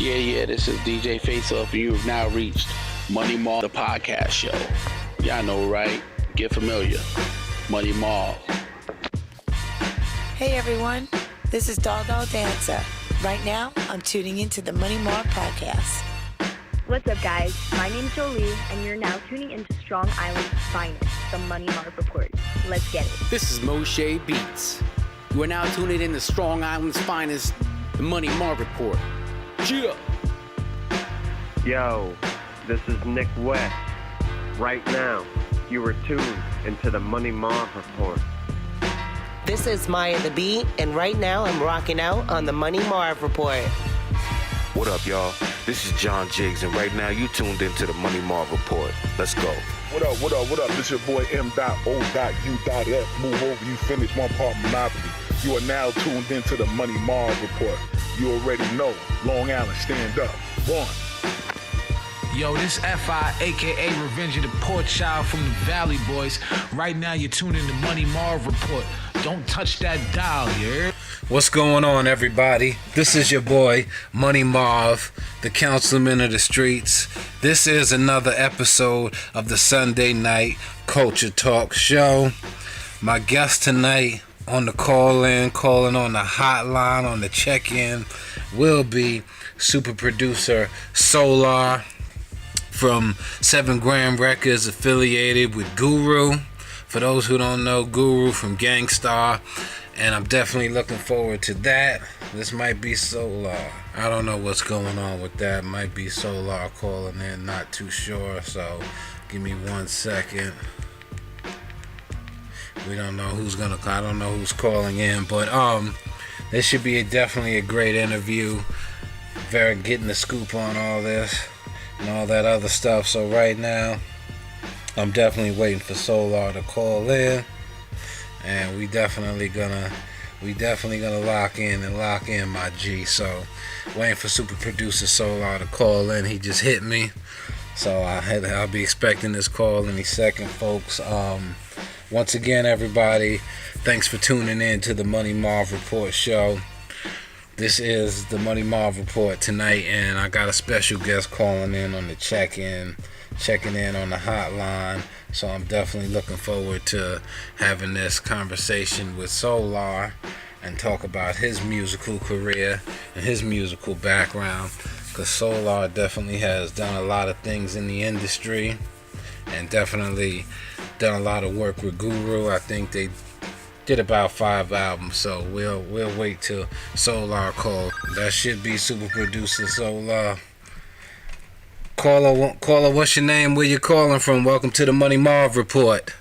Yeah, this is DJ Face Off, and you have now reached Money Marv, the podcast show. Y'all know, right? Get familiar. Money Marv. Hey everyone, this is Doll Dancer. Right now, I'm tuning into the Money Marv podcast. What's up, guys? My name's Jolie, and you're now tuning into Strong Island's finest, the Money Marv Report. Let's get it. This is Moshe Beats. You are now tuning in to Strong Island's finest, the Money Marv Report. Yeah. Yo, this is Nick West. Right now, you are tuned into the Money Marv Report. This is Maya the Bee, and right now I'm rocking out on the Money Marv Report. What up, y'all? This is John Jiggs, and right now you tuned into the Money Marv Report. Let's go. What up? This your boy M.O.U.F. Move over, you finish one part Monopoly. You are now tuned into the Money Marv Report. You already know. Long Island, stand up. One. Yo, this F.I., a.k.a. Revenge of the Poor Child from the Valley Boys. Right now, you're tuned in to Money Marv Report. Don't touch that dial, you heard? What's going on, everybody? This is your boy, Money Marv, the councilman of the streets. This is another episode of the Sunday Night Culture Talk Show. My guest tonight on the calling on the hotline, on the check-in, will be super producer Solar from 7 Gram Records, affiliated with Guru. For those who don't know, Guru from Starr, and I'm definitely looking forward to that. This might be Solar. I don't know what's going on with that. Might be Solar calling in, not too sure, so give me 1 second. We don't know who's gonna. I don't know who's calling in, but this should be definitely a great interview. Very getting the scoop on all this and all that other stuff. So right now, I'm definitely waiting for Solar to call in, and we definitely gonna lock in my G. So waiting for super producer Solar to call in. He just hit me, so I'll be expecting this call any second, folks. Once again, everybody, thanks for tuning in to the Money Marv Report show. This is the Money Marv Report tonight, and I got a special guest calling in on the checking in on the hotline. So I'm definitely looking forward to having this conversation with Solar and talk about his musical career and his musical background, because Solar definitely has done a lot of things in the industry and definitely done a lot of work with Guru. I think they did about 5 albums, so we'll wait till Solar call. That should be super producer Solar. Caller, what's your name? Where you calling from? Welcome to the Money Marv Report.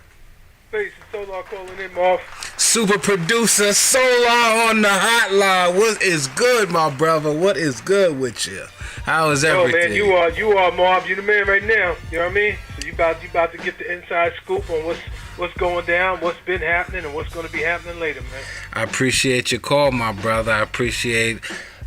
Hey, it's Solar calling in, Marv. Super producer Solar on the hotline. What is good, my brother? What is good with you? How is everything? Yo, man, you are Marv. You the man right now. You know what I mean? So you about to get the inside scoop on what's going down, what's been happening, and what's going to be happening later, man. I appreciate your call, my brother. I appreciate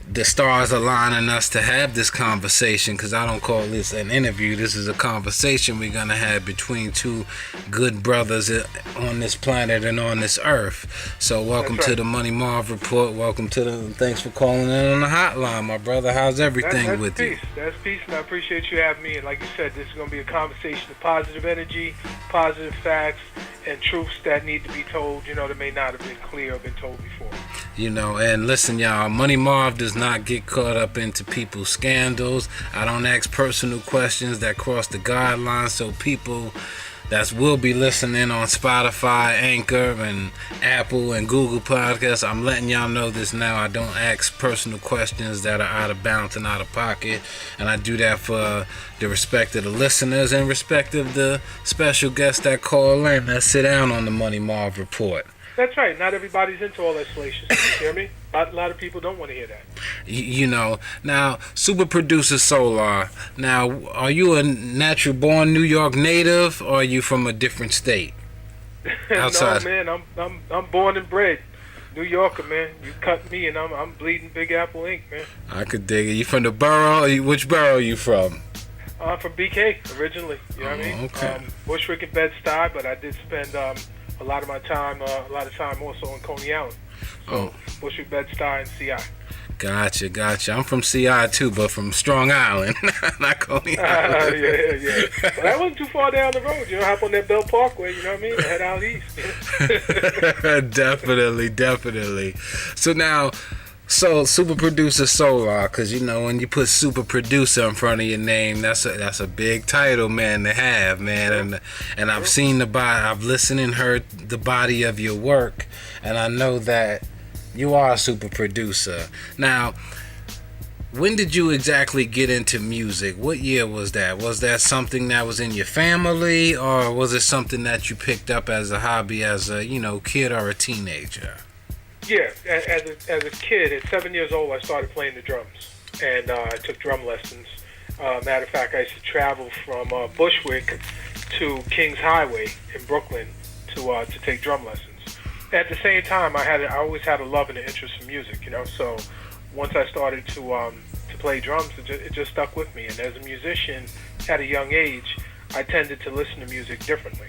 the stars aligning us to have this conversation, because I don't call this an interview. This is a conversation we're going to have between two good brothers on this planet and on this earth. So welcome to the Money Marv Report. Welcome to thanks for calling in on the hotline, my brother. How's everything that's with peace. you? That's peace, and I appreciate you having me. And like you said, this is going to be a conversation of positive energy, positive facts, and truths that need to be told, that may not have been clear or been told before. And listen, y'all, Money Marv does not get caught up into people's scandals. I don't ask personal questions that cross the guidelines, so people that will be listening on Spotify, Anchor, and Apple and Google Podcasts, I'm letting y'all know this now. I don't ask personal questions that are out of bounds and out of pocket, and I do that for the respect of the listeners and respect of the special guests that call in, that sit down on the Money Marv Report. That's right. Not everybody's into all that salacious. You hear me? A lot of people don't want to hear that. Now, super producer Solar. Now, are you a natural born New York native, or are you from a different state? Outside. No, man. I'm born and bred New Yorker, man. You cut me, and I'm bleeding Big Apple ink, man. I could dig it. You from the borough? Which borough are you from? I'm from BK originally. You know what I mean? Okay. Bushwick and Bed-Stuy, but I did spend a lot of time also in Coney Island. So Bushwick, Bed-Stuy, and CI. Gotcha. I'm from CI too, but from Strong Island, not Coney Island. Yeah. Well, that wasn't too far down the road. You know, hop on that Bell Parkway, you know what I mean? And head out east. Definitely. So now, super producer Solar, because you know when you put super producer in front of your name, that's a big title, man, to have, man. And I've seen I've listened and heard the body of your work, and I know that you are a super producer. Now, when did you exactly get into music? What year was that? Was that something that was in your family, or was it something that you picked up as a hobby as a kid or a teenager? Yeah, as a kid, at 7 years old, I started playing the drums, and I took drum lessons. Matter of fact, I used to travel from Bushwick to Kings Highway in Brooklyn to take drum lessons. At the same time, I always had a love and an interest in music, you know. So once I started to play drums, it just stuck with me. And as a musician, at a young age, I tended to listen to music differently.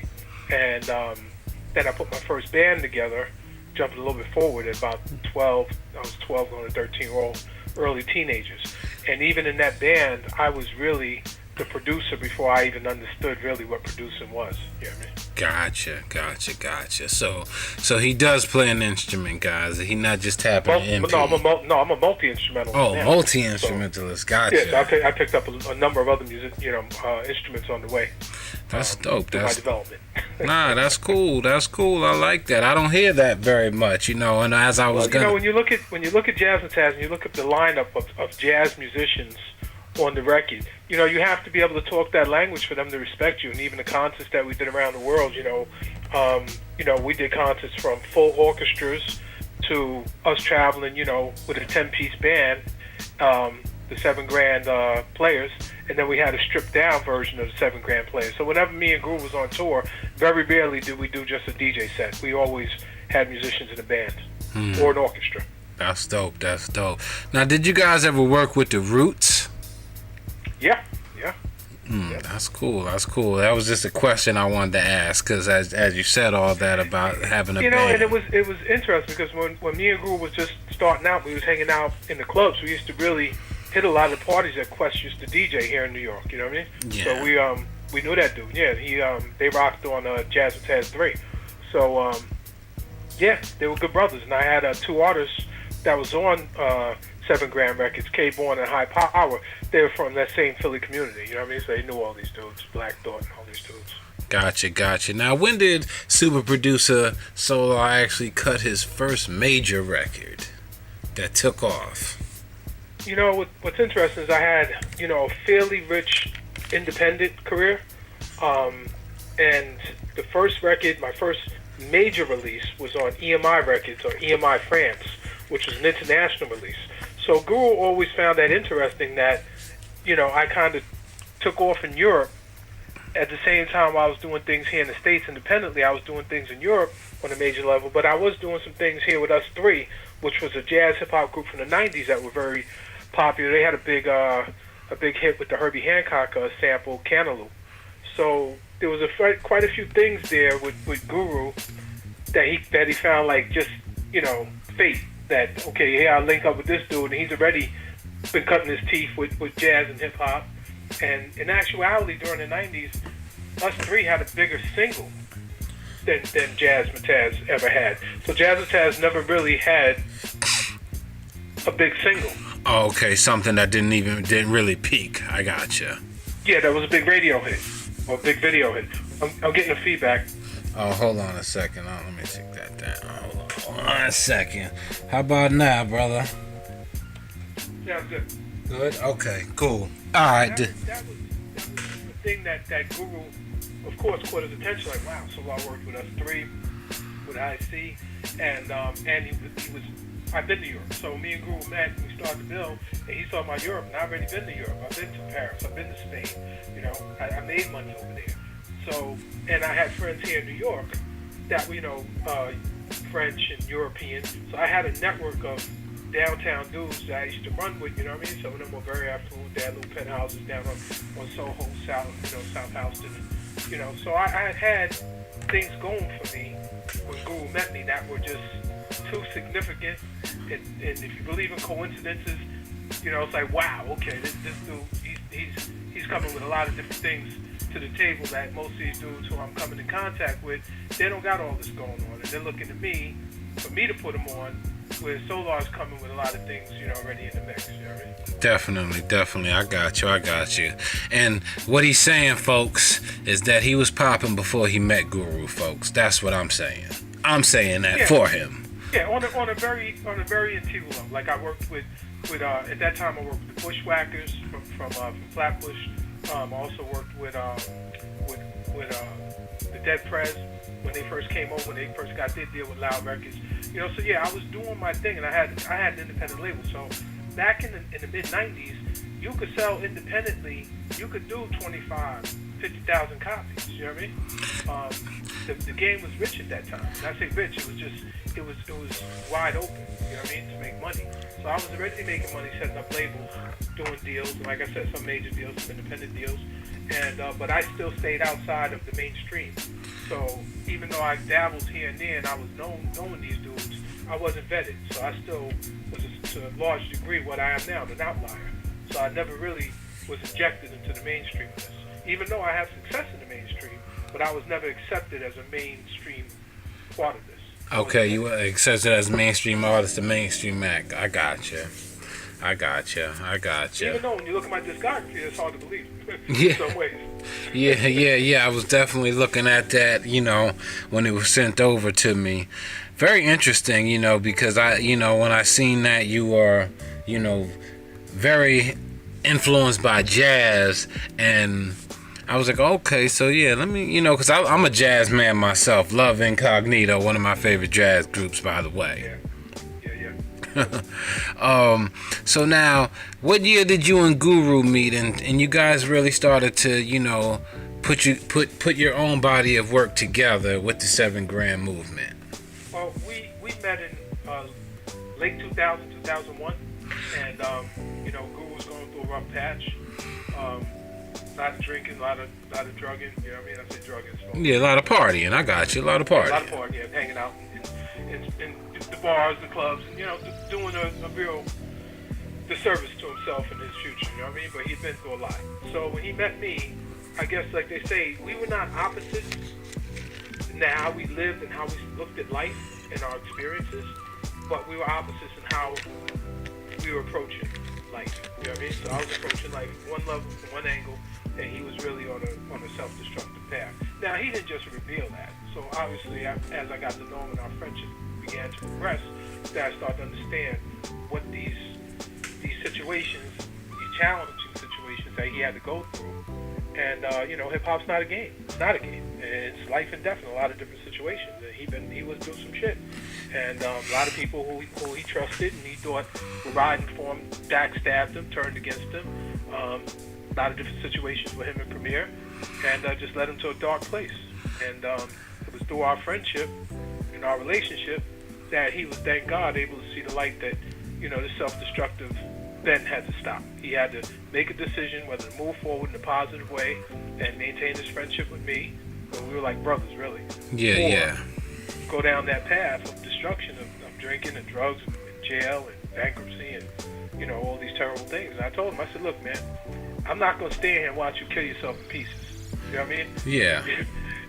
And then I put my first band together, jumping a little bit forward at about 12. I was 12 going to 13-year-old, early teenagers. And even in that band, I was really the producer before I even understood really what producing was. You know what I mean? Gotcha. So he does play an instrument, guys. He not just tapping an MP. I'm a multi-instrumentalist. Oh, multi-instrumentalist. Gotcha. Yes, I picked up a number of other instruments on the way. That's dope. That's my development. Nah, that's cool. I like that. I don't hear that very much, And as I was when you look at Jazz and Taz, and you look at the lineup of jazz musicians on the record, you have to be able to talk that language for them to respect you. And even the concerts that we did around the world, we did concerts from full orchestras to us traveling, with a 10-piece band, the $7,000 players, and then we had a stripped down version of the $7,000 players. So whenever me and Groove was on tour, very rarely did we do just a DJ set. We always had musicians in a band or an orchestra. That's dope. Now, did you guys ever work with the Roots? Yeah. That's cool. That was just a question I wanted to ask, because as you said all that about having a band. And it was interesting, because when me and Groove was just starting out, we was hanging out in the clubs. We used to really hit a lot of the parties that Quest used to DJ here in New York. You know what I mean? Yeah. So we knew that dude. Yeah, they rocked on Jazz and Taz 3. So they were good brothers, and I had two artists that was on $7,000 records, K-Born and High Power. They were from that same Philly community, you know what I mean? So they knew all these dudes, Black Thought and all these dudes. Gotcha. Now, when did super producer Solar actually cut his first major record that took off? What's interesting is I had, a fairly rich independent career. And the first record, my first major release, was on EMI Records, or EMI France, which was an international release. So Guru always found that interesting that, I kind of took off in Europe. At the same time I was doing things here in the States independently, I was doing things in Europe on a major level, but I was doing some things here with Us Three, which was a jazz hip-hop group from the 90s that were very popular. They had a big hit with the Herbie Hancock sample, Cantaloupe. So there was quite a few things there with Guru that he found like just, fate. That, okay, here I'll link up with this dude, and he's already been cutting his teeth with jazz and hip-hop. And in actuality, during the 90s, Us Three had a bigger single than Jazz Mataz ever had. So Jazz Mataz never really had a big single. Oh, okay, something that didn't really peak. I gotcha. Yeah, that was a big radio hit, or a big video hit. I'm getting the feedback. Oh, hold on a second. Let me take that down. Hold on a second. How about now, brother? Sounds good. Good? Okay, cool. All right. That was the thing that Guru, of course, caught his attention. Like, wow, so I worked with Us Three, with IC, and he was. I've been to Europe, so me and Guru met. And we started to build, and he saw my Europe, and I've already been to Europe. I've been to Paris. I've been to Spain. I made money over there. So, and I had friends here in New York that French and European. So I had a network of downtown dudes that I used to run with, you know what I mean? Some of them were very affluent. They had little penthouses down on Soho, South Houston, So I had things going for me when Guru met me that were just too significant. And if you believe in coincidences, you know, it's like, wow, okay, this dude, he's coming with a lot of different things to the table that most of these dudes who I'm coming in contact with, they don't got all this going on, and they're looking to me for me to put them on, where Solar's coming with a lot of things, you know, already in the mix. You know what I mean? Definitely. I got you. And what he's saying, folks, is that he was popping before he met Guru, folks. That's what I'm saying. I'm saying that for him. Yeah, on a very integral level. Like I worked with at that time I worked with the Bushwhackers from Flatbush. I also worked with the Dead Prez when they first came over, when they first got their deal with Loud Records. You know, so yeah, I was doing my thing, and I had an independent label. So back in the mid '90s, you could sell independently. You could do 50,000 copies. You know what I mean? The game was rich at that time. When I say rich, it was wide open. You know what I mean? To make money. So I was already making money, setting up labels, doing deals. And like I said, some major deals, some independent deals. And but I still stayed outside of the mainstream. So even though I dabbled here and there, and I was knowing these dudes, I wasn't vetted. So I still was, to a large degree, what I am now, an outlier. So I never really was injected into the mainstream of this. Even though I have success in the mainstream, but I was never accepted as a mainstream part of this. Okay, you were accepted as a mainstream artist, a mainstream act. I got you. Even though when you look at my discography, it's hard to believe. Yeah. In some ways. Yeah. I was definitely looking at that, you know, when it was sent over to me. Very interesting, you know, because when I seen that you are, you know, very influenced by jazz, and I was like, okay, so yeah, let me, you know, because I'm a jazz man myself. Love Incognito, one of my favorite jazz groups, by the way. Yeah. So now, what year did you and Guru meet, and you guys really started to, you know, put your own body of work together with the 7 Grand movement? Well, we met in late 2000, 2001, and you know, Guru was going through a rough patch. A lot of drinking, a lot of drugging. You know what I mean? I say drugging. So. Yeah, a lot of partying. I got you. A lot of partying. A lot of partying, yeah, hanging out in the bars, the clubs, and, you know, doing a real disservice to himself and his future. You know what I mean? But he'd been through a lot. So when he met me, I guess, like they say, we were not opposites in how we lived and how we looked at life and our experiences, but we were opposites in how we were approaching life. You know what I mean? So I was approaching life from one level, from one angle, and he was really on a self-destructive path. Now, he didn't just reveal that. So obviously, as I got to know him and our friendship began to progress, that I started to understand what these situations, these challenging situations that he had to go through. And you know, hip hop's not a game. It's not a game. It's life and death in a lot of different situations. And he was doing some shit. And a lot of people who he trusted and he thought were riding for him backstabbed him, turned against him. A lot of different situations with him and Premier, and just led him to a dark place. And it was through our friendship and our relationship that he was, thank God, able to see the light that, you know, this self-destructive bent had to stop. He had to make a decision whether to move forward in a positive way and maintain his friendship with me, but we were like brothers, really. Yeah. Go down that path of destruction of drinking and drugs and jail and bankruptcy and, you know, all these terrible things. And I told him, I said, look, man, I'm not going to stand here and watch you kill yourself in pieces. You know what I mean? Yeah.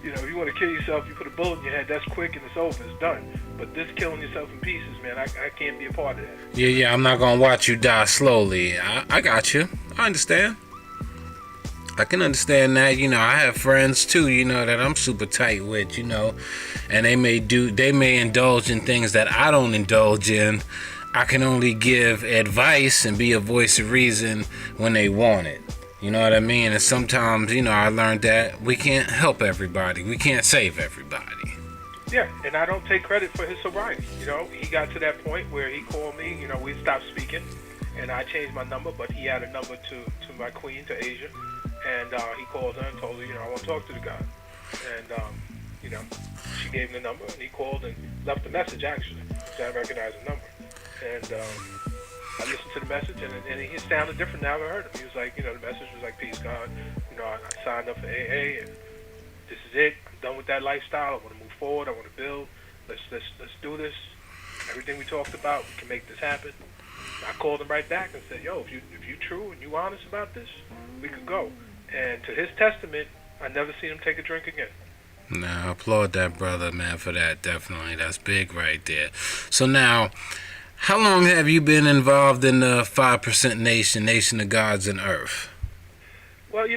You know, if you want to kill yourself, you put a bullet in your head, that's quick and it's over, it's done. But this killing yourself in pieces, man, I can't be a part of that. Yeah, I'm not going to watch you die slowly. I got you. I understand. I can understand that. You know, I have friends too, you know, that I'm super tight with, you know, and they may indulge in things that I don't indulge in. I can only give advice and be a voice of reason when they want it. You know what I mean? And sometimes, you know, I learned that we can't help everybody. We can't save everybody. Yeah, and I don't take credit for his sobriety. You know, he got to that point where he called me, you know, we stopped speaking, and I changed my number, but he had a number to my queen, to Asia, and he called her and told her, you know, I want to talk to the guy. And, you know, she gave him the number, and he called and left a message, actually, so I recognized the number. And I listened to the message, and he sounded different now. I heard him. He was like, you know, the message was like, peace, God. You know, I signed up for AA, and this is it. I'm done with that lifestyle. I want to move forward. I want to build. Let's do this. everything we talked about, we can make this happen. I called him right back and said, yo, if you true and you honest about this, we could go. And to his testament, I never seen him take a drink again. Now, I applaud that brother, man, for that. Definitely. That's big right there. So now, how long have you been involved in the 5% Nation, Nation of Gods and Earth? Well, I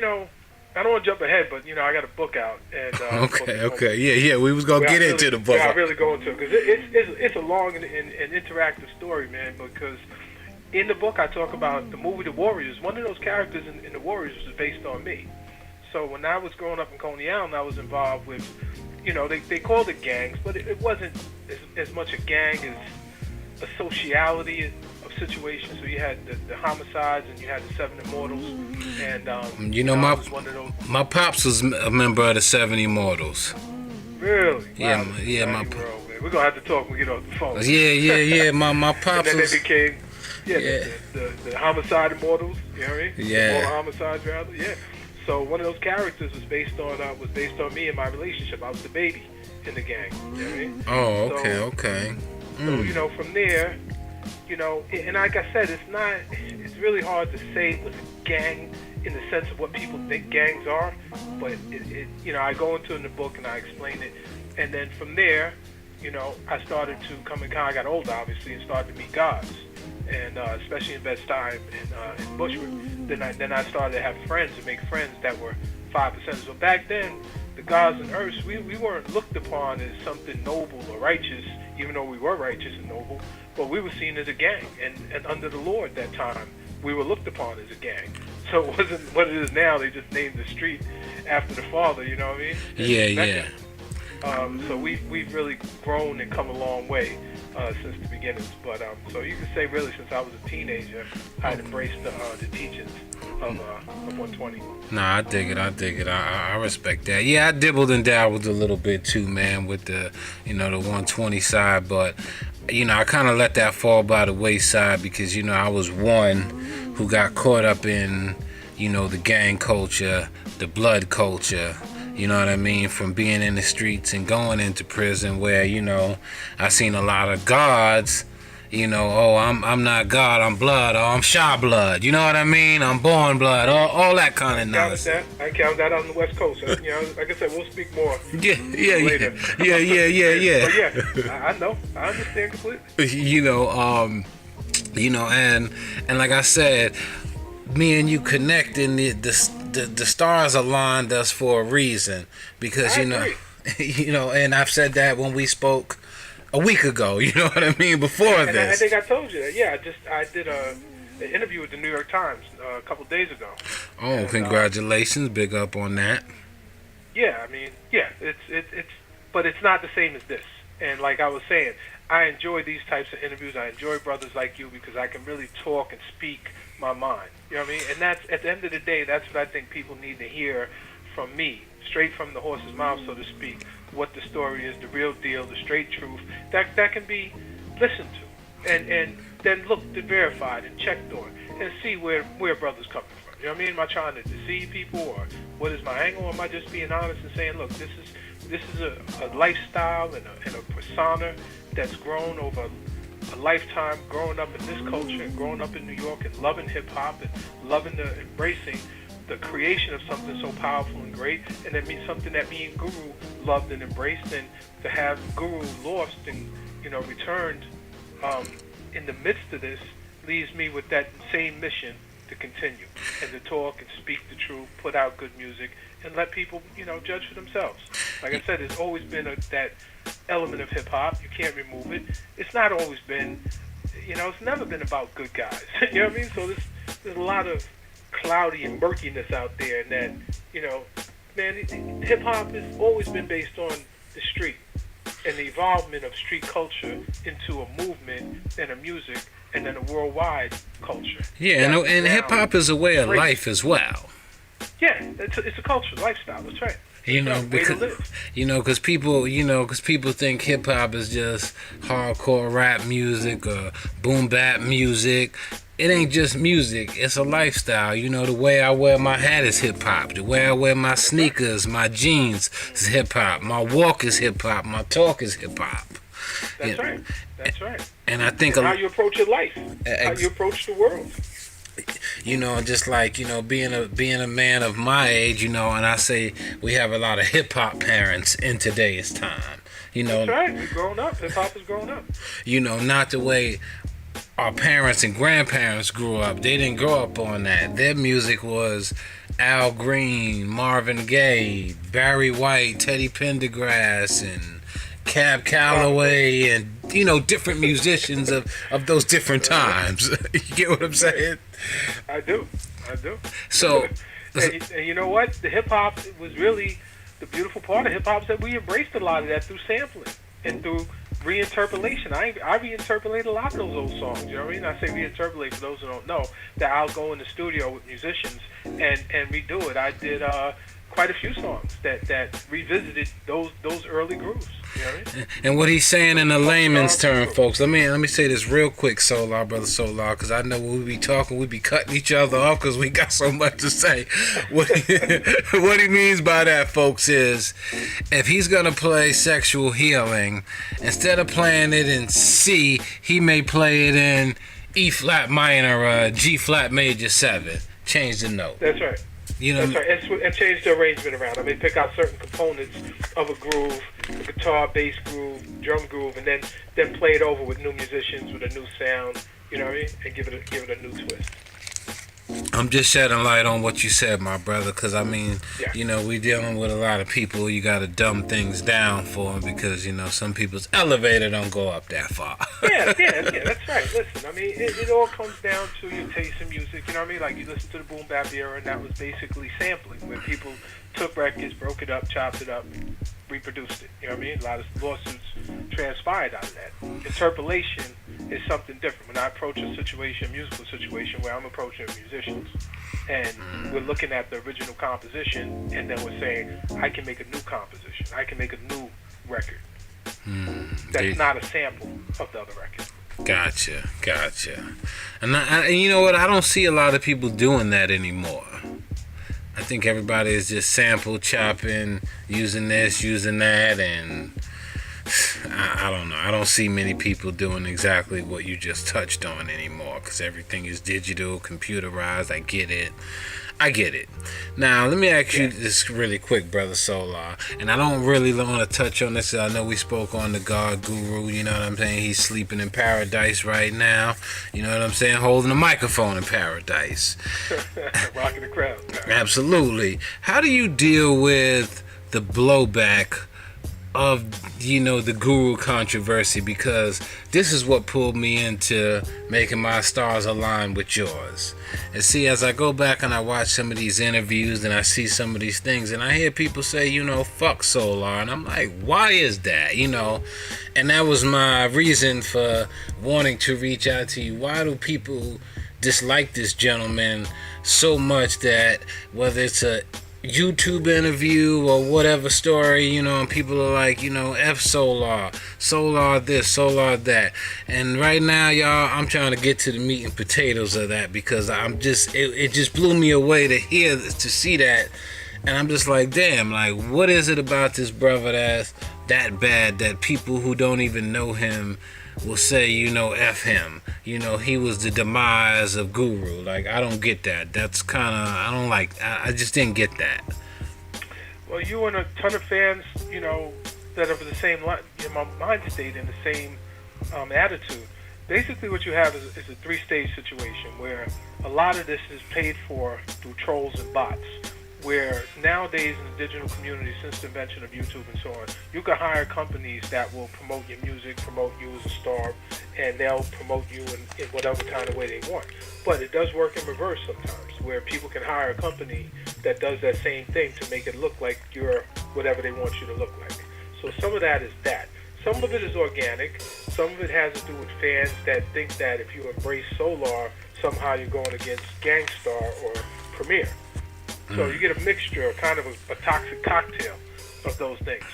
don't want to jump ahead, but, I got a book out. And Okay. Yeah, we was going to get into the book. Yeah, I really go into it, because it's a long and interactive story, man, because in the book I talk about the movie The Warriors. One of those characters in The Warriors was based on me. So when I was growing up in Coney Island, I was involved with, they called it gangs, but it wasn't as much a gang as a sociality of situations. So you had the homicides and you had the 7 Immortals. And, I was one of those. My pops was a member of the 7 Immortals. Really? Yeah, wow. My we're going to have to talk when we get off the phone. Yeah. My pops and then was... they became, the homicide Immortals, you know what I mean? Yeah. The homicides, rather, yeah. So one of those characters was based on me and my relationship. I was the baby in the gang. You know what I mean? Oh, okay. So from there, and like I said, it's really hard to say it was a gang in the sense of what people think gangs are. But I go into it in the book and I explain it, and then from there, I started to come in. I got older, obviously, and started to meet gods. And especially in Bed-Stuy and in Bushwick, then I started to have friends and make friends that were 5%. So back then, the gods and earths, we weren't looked upon as something noble or righteous, even though we were righteous and noble, but we were seen as a gang. And under the law at that time, we were looked upon as a gang. So it wasn't what it is now. They just named the street after the father, you know what I mean? Yeah. So we've really grown and come a long way since the beginnings. But so you can say really since I was a teenager, I'd embraced the teachings of 120. Nah, I dig it. I respect that. Yeah, I dibbled and dabbled a little bit too, man, with the the 120 side, but I kind of let that fall by the wayside because I was one who got caught up in the gang culture, the blood culture. You know what I mean? From being in the streets and going into prison where, I seen a lot of gods, I'm not God, I'm blood, or I'm Shaw blood. You know what I mean? I'm born blood, all that kind of nonsense. I count that on the West Coast. Like I said, we'll speak more later. Yeah. But yeah, I know. I understand completely. And like I said, me and you connect in the stars aligned us for a reason because and I've said that when we spoke a week ago, you know what I mean, before this. I think I told you that. Yeah, I did an interview with the New York Times a couple days ago. Oh, and, congratulations, big up on that. Yeah, I mean, it's but it's not the same as this. And like I was saying, I enjoy these types of interviews. I enjoy brothers like you because I can really talk and speak my mind. You know what I mean? And that's at the end of the day, that's what I think people need to hear from me, straight from the horse's mouth, so to speak. What the story is, the real deal, the straight truth that can be listened to, and then looked and verified and checked on, and see where brothers coming from. You know what I mean? Am I trying to deceive people, or what is my angle? Or am I just being honest and saying, look, this is a lifestyle and a persona that's grown over a lifetime, growing up in this culture and growing up in New York and loving hip-hop and loving embracing the creation of something so powerful and great, and it means something that me and Guru loved and embraced, and to have Guru lost and returned in the midst of this leaves me with that same mission to continue and to talk and speak the truth, put out good music, and let people judge for themselves. Like I said, there's always been that element of hip-hop. You can't remove it. It's not always been, it's never been about good guys. You know what I mean? So there's a lot of cloudy and murkiness out there, and that, man, hip-hop has always been based on the street and the involvement of street culture into a movement and a music and then a worldwide culture. Yeah, and hip-hop is a way of life as well. Yeah, it's a culture, lifestyle, that's right. Because people think hip hop is just hardcore rap music or boom bap music. It ain't just music; it's a lifestyle. The way I wear my hat is hip hop. The way I wear my sneakers, my jeans is hip hop. My walk is hip hop. My talk is hip hop. That's right. That's right. And I think how you approach your life, how you approach the world. You know, just like, you know, being a man of my age, you know, and I say we have a lot of hip hop parents in today's time. You know, that's right. We've grown up. Hip hop has grown up. You know, not the way our parents and grandparents grew up. They didn't grow up on that. Their music was Al Green, Marvin Gaye, Barry White, Teddy Pendergrass, and Cab Calloway, and, you know, different musicians of those different times. You get what I'm saying? I do. So, and you know what? The hip hop was really the beautiful part of hip hop is that we embraced a lot of that through sampling and through reinterpolation. I reinterpolate a lot of those old songs. You know what I mean? I say reinterpolate for those who don't know that I'll go in the studio with musicians and redo it. I did quite a few songs that revisited those early grooves. You know what I mean? And what he's saying in a layman's term, folks, let me say this real quick, Solar, brother Solar, because I know when we be talking, we be cutting each other off because we got so much to say. What he means by that, folks, is if he's gonna play Sexual Healing, instead of playing it in C, he may play it in E flat minor, G flat major 7. Change the note. That's right. You know, that's right, and change the arrangement around. I mean, pick out certain components of a groove, a guitar, bass groove, drum groove, and then play it over with new musicians with a new sound. You know what I mean? And give it a new twist. I'm just shedding light on what you said, my brother, because I mean, yeah. You know, we dealing with a lot of people. You got to dumb things down for them because, you know, some people's elevator don't go up that far. yeah, that's right. Listen, I mean, it all comes down to your taste in music. You know what I mean? Like, you listen to the boom bap era, and that was basically sampling, where people took records, broke it up, chopped it up, reproduced it. You know what I mean? A lot of lawsuits transpired out of that. Interpolation is something different. When I approach a musical situation, where I'm approaching musicians, and we're looking at the original composition, and then we're saying, I can make a new composition. I can make a new record. That's not a sample of the other record. Gotcha. And you know what? I don't see a lot of people doing that anymore. I think everybody is just sample chopping, using this, using that, and I don't know. I don't see many people doing exactly what you just touched on anymore because everything is digital, computerized. I get it. Now, let me ask you this really quick, Brother Solar, and I don't really want to touch on this. I know we spoke on the God Guru, you know what I'm saying? He's sleeping in paradise right now, you know what I'm saying? Holding a microphone in paradise. Rocking the crowd. Absolutely. How do you deal with the blowback of, you know, the Guru controversy? Because this is what pulled me into making my stars align with yours. And see, as I go back and I watch some of these interviews and I see some of these things and I hear people say, you know, fuck Solar, and I'm like, why is that? You know, and that was my reason for wanting to reach out to you. Why do people dislike this gentleman so much that whether it's a YouTube interview or whatever story, you know, and people are like, you know, F Solar this, Solar that. And right now, y'all, I'm trying to get to the meat and potatoes of that because it just blew me away to see that. And I'm just like, damn, like, what is it about this brother that's that bad that people who don't even know him will say, you know, F him. You know, he was the demise of Guru. Like, I don't get that. That's kind of, I just didn't get that. Well, you and a ton of fans, you know, that are the same mind state and the same attitude. Basically, what you have is a three-stage situation where a lot of this is paid for through trolls and bots. Where nowadays in the digital community, since the invention of YouTube and so on, you can hire companies that will promote your music, promote you as a star, and they'll promote you in whatever kind of way they want. But it does work in reverse sometimes, where people can hire a company that does that same thing to make it look like you're whatever they want you to look like. So some of that is that. Some of it is organic. Some of it has to do with fans that think that if you embrace Solar, somehow you're going against Gangstar or Premier. So you get a mixture, kind of a toxic cocktail of those things.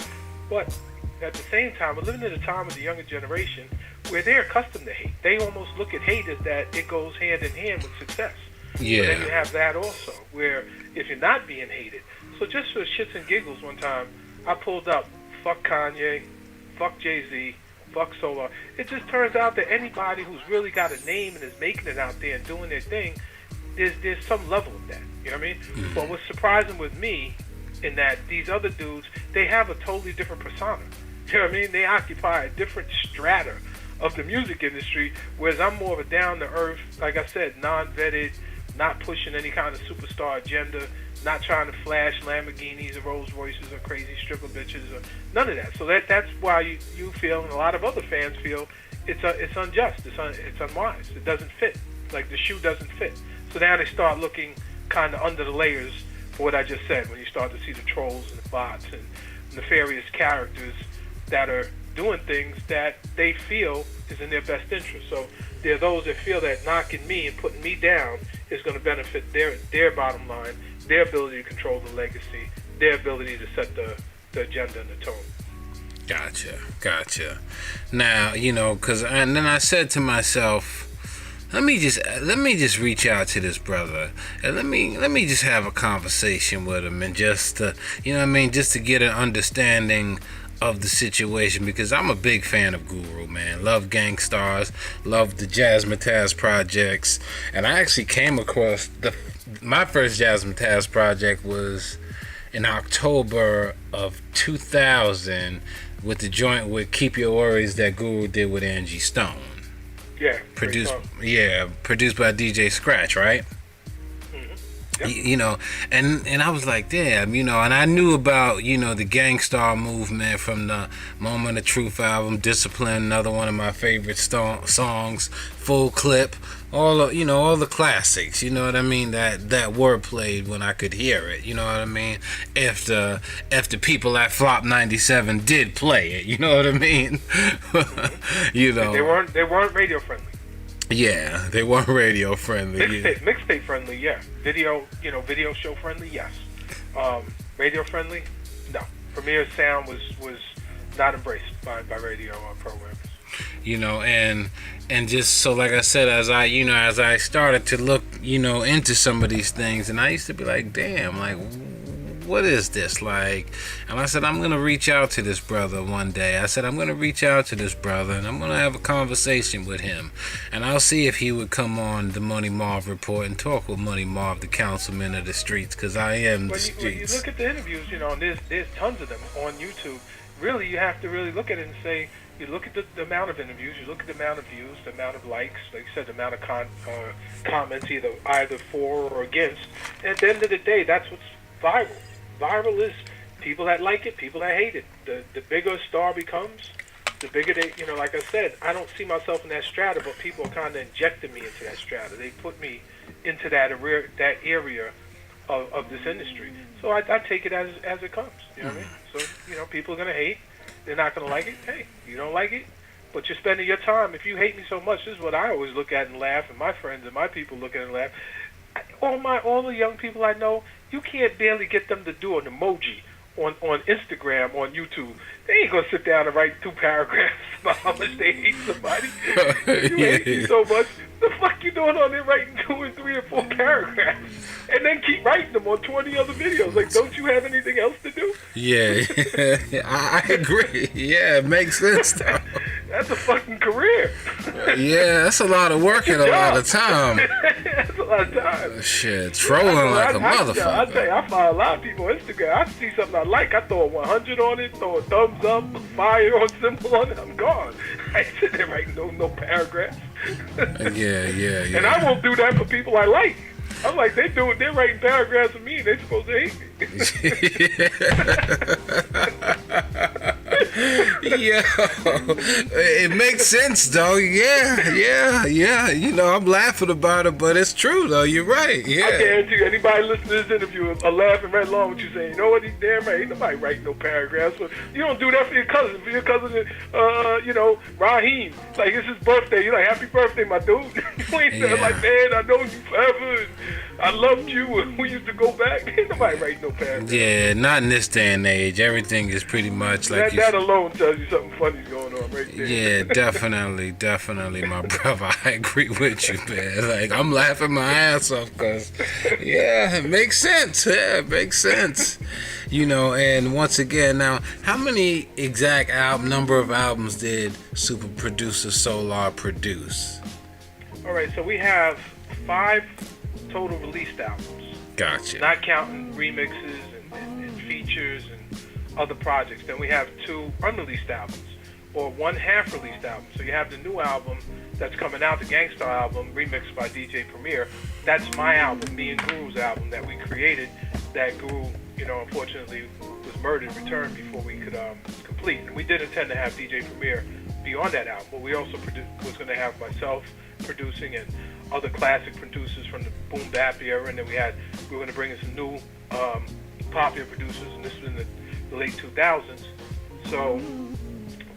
But at the same time, we're living in a time with the younger generation where they're accustomed to hate. They almost look at hate as that it goes hand in hand with success. Yeah. But then you have that also, where if you're not being hated. So just for shits and giggles one time, I pulled up, fuck Kanye, fuck Jay-Z, fuck Solar. It just turns out that anybody who's really got a name and is making it out there and doing their thing, there's some level of that. You know what I mean? Mm-hmm. But what's surprising with me in that these other dudes, they have a totally different persona. You know what I mean? They occupy a different strata of the music industry, whereas I'm more of a down-to-earth, like I said, non-vetted, not pushing any kind of superstar agenda, not trying to flash Lamborghinis or Rolls Royces or crazy stripper bitches or none of that. So that's why you feel, and a lot of other fans feel, it's unjust, it's unwise, it doesn't fit, like the shoe doesn't fit. So now they start looking kind of under the layers for what I just said, when you start to see the trolls and the bots and nefarious characters that are doing things that they feel is in their best interest. So there are those that feel that knocking me and putting me down is going to benefit their bottom line, their ability to control the legacy, their ability to set the agenda and the tone. Gotcha. Now, and then I said to myself, let me just reach out to this brother and let me just have a conversation with him, and just to, just to get an understanding of the situation, because I'm a big fan of Guru, man. Love Gangstars, love the Jazzmatazz projects, and I actually came across my first Jazzmatazz project was in October of 2000 with the joint with Keep Your Worries that Guru did with Angie Stone. Yeah. Produced by DJ Scratch, right? Yep. And I was like, damn, and I knew about, the Gangstar movement from the Moment of Truth album, Discipline, another one of my favorite songs, Full Clip, all the classics, you know what I mean, that were played when I could hear it, you know what I mean, if the people at Flop 97 did play it, you know what I mean. They weren't radio friendly. Yeah, they weren't radio friendly. Mixtape friendly, yeah. Video show friendly, yes. Radio friendly, no. Premiere sound was not embraced by radio programmers. And just so, like I said, as I started to look, into some of these things, and I used to be like, damn, like, what is this like? And I said, I'm gonna reach out to this brother one day. And I'm gonna have a conversation with him, and I'll see if he would come on the Money Marv Report and talk with Money Marv, the councilman of the streets, because I am the streets. When you look at the interviews, and there's tons of them on YouTube. Really, you have to really look at it and say, you look at the amount of interviews, you look at the amount of views, the amount of likes, like you said, the amount of comments, either for or against. And at the end of the day, that's what's viral. Viral is people that like it, people that hate it. The bigger a star becomes, the bigger they, like I said, I don't see myself in that strata, but people are kind of injecting me into that strata. They put me into that area of this industry. So I take it as it comes. You know what I mean? So, people are going to hate. They're not going to like it. Hey, you don't like it, but you're spending your time. If you hate me so much, this is what I always look at and laugh, and my friends and my people look at and laugh. All the young people I know, you can't barely get them to do an emoji on Instagram, on YouTube. They ain't gonna sit down and write 2 paragraphs about how much they hate somebody. You hate me so much. The fuck you doing on there writing 2 and 3 or 4 paragraphs? And then keep writing them on 20 other videos. Like, don't you have anything else to do? Yeah, I agree. Yeah, it makes sense though. That's a fucking career. Yeah, that's a lot of work and a lot of time. That's a lot of time. Shit, trolling like a motherfucker. I tell you, I follow a lot of people on Instagram. I see something I like, I throw a 100 on it, throw a thumbs up, a fire on symbol on it, I'm gone. I ain't sitting there writing no paragraphs. Yeah. And I won't do that for people I like. I'm like, they're writing paragraphs for me, and they're supposed to hate me. Yeah, it makes sense though. Yeah. I'm laughing about it, but it's true though. You're right. Yeah. I guarantee you, anybody listening to this interview are laughing right along with you, saying, you know what, he's damn right. Ain't nobody writing no paragraphs. But you don't do that for your cousin. For your cousin, Raheem. Like, it's his birthday. You're like, happy birthday, my dude. You ain't saying like, man, I know you forever. And I loved you. And we used to go back. Ain't nobody writing no paragraphs. Yeah, not in this day and age. Everything is pretty much like that alone tells you something funny's going on right there. Yeah, definitely, my brother. I agree with you, man. Like, I'm laughing my ass off because, yeah, it makes sense. Yeah, it makes sense. You know, and once again, now, how many exact number of albums did super producer Solar produce? All right, so we have 5 total released albums. Gotcha. Not counting remixes and features and other projects. Then we have 2 unreleased albums, or 1 half-released album. So you have the new album that's coming out, the Gangstar album, remixed by DJ Premier. That's my album, me and Guru's album that we created. That Guru, unfortunately was murdered in return before we could complete. And we did intend to have DJ Premier be on that album, but we also was going to have myself producing and other classic producers from the boom bap era, and then we were going to bring in some new popular producers, and this was in the late 2000s. So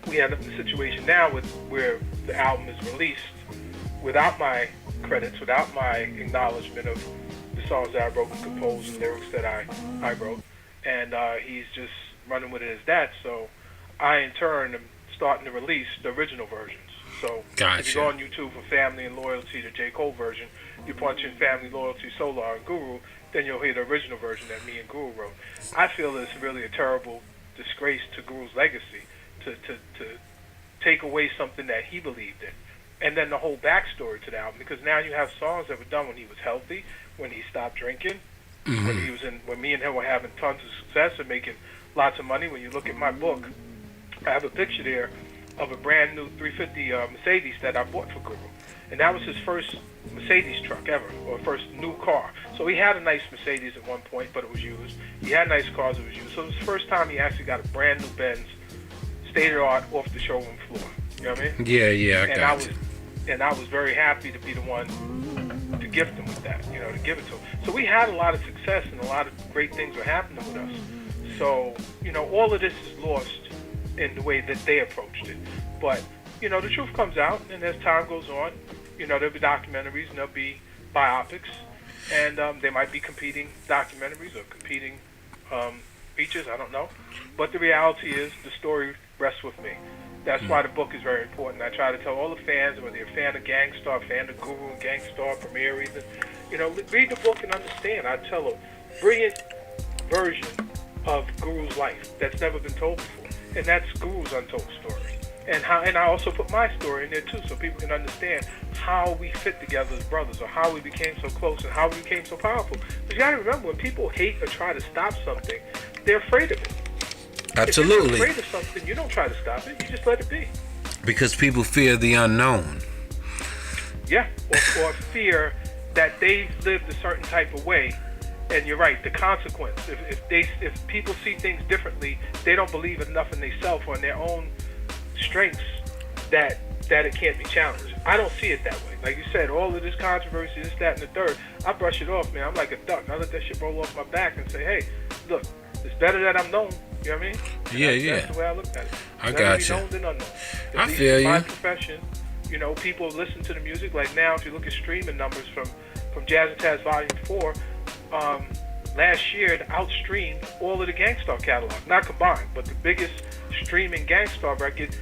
we end up in a situation now where the album is released without my credits, without my acknowledgement of the songs that I wrote and composed and lyrics that I wrote, and he's just running with it as that. So I, in turn, am starting to release the original versions. So gotcha. If you go on YouTube for Family and Loyalty, the J. Cole version, you punch in Family, Loyalty, Solar, and Guru, then you'll hear the original version that me and Guru wrote. I feel it's really a terrible disgrace to Guru's legacy to take away something that he believed in. And then the whole backstory to the album, because now you have songs that were done when he was healthy, when he stopped drinking, when me and him were having tons of success and making lots of money. When you look at my book, I have a picture there of a brand new 350 Mercedes that I bought for Guru. And that was his first Mercedes truck ever, or first new car. So he had a nice Mercedes at one point, but it was used. He had nice cars that was used. So it was the first time he actually got a brand new Benz, state-of-the-art, off the showroom floor. You know what I mean? Yeah, I got you. And I was very happy to be the one to gift him with that, to give it to him. So we had a lot of success and a lot of great things were happening with us. So, all of this is lost in the way that they approached it. But, the truth comes out, and as time goes on, there'll be documentaries and there'll be biopics, and there might be competing documentaries or competing features, I don't know. But the reality is the story rests with me. That's why the book is very important. I try to tell all the fans, whether you're a fan of Gangstar, fan of Guru and Gangstar, Premier even, read the book and understand. I tell a brilliant version of Guru's life that's never been told before, and that's Guru's untold story. And I also put my story in there too, so people can understand how we fit together as brothers, or how we became so close, and how we became so powerful. But you gotta remember, when people hate or try to stop something, they're afraid of it. Absolutely. If you're afraid of something, you don't try to stop it. You just let it be. Because people fear the unknown. Yeah, or fear that they've lived a certain type of way, and you're right. The consequence, if people see things differently, they don't believe enough in themselves or in their own strengths that it can't be challenged. I don't see it that way. Like you said, all of this controversy, this, that, and the third, I brush it off, man. I'm like a duck. I let that shit roll off my back and say, hey, look, it's better that I'm known. You know what I mean? That's the way I look at it. I got you. Known than unknown. I feel you. My profession, people listen to the music. Like now, if you look at streaming numbers from Jazz and Taz Volume 4, last year it outstreamed all of the Gangstar catalog. Not combined, but the biggest streaming Gangstar record,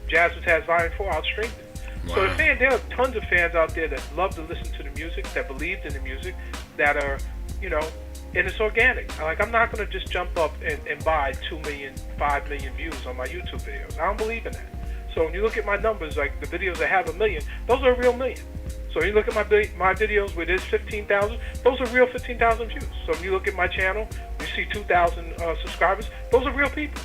Jazz and Taz Volume 4, outstreamed it. Wow. So there are tons of fans out there that love to listen to the music, that believed in the music, that are, and it's organic. I'm not going to just jump up and buy 2 million, 5 million views on my YouTube videos. I don't believe in that. So when you look at my numbers, like the videos that have 1 million, those are a real million. So when you look at my videos where there's 15,000, those are real 15,000 views. So when you look at my channel, you see 2,000 subscribers, those are real people.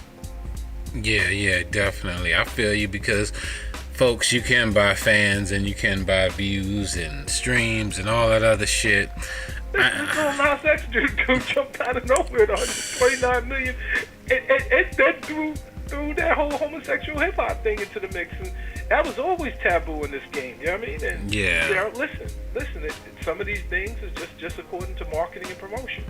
Yeah, definitely. I feel you, because folks, you can buy fans and you can buy views and streams and all that other shit. This little Nas X dude jumped out of nowhere to 129 million, and then threw that whole homosexual hip hop thing into the mix, and that was always taboo in this game. You know what I mean? And, listen. Some of these things is just according to marketing and promotion.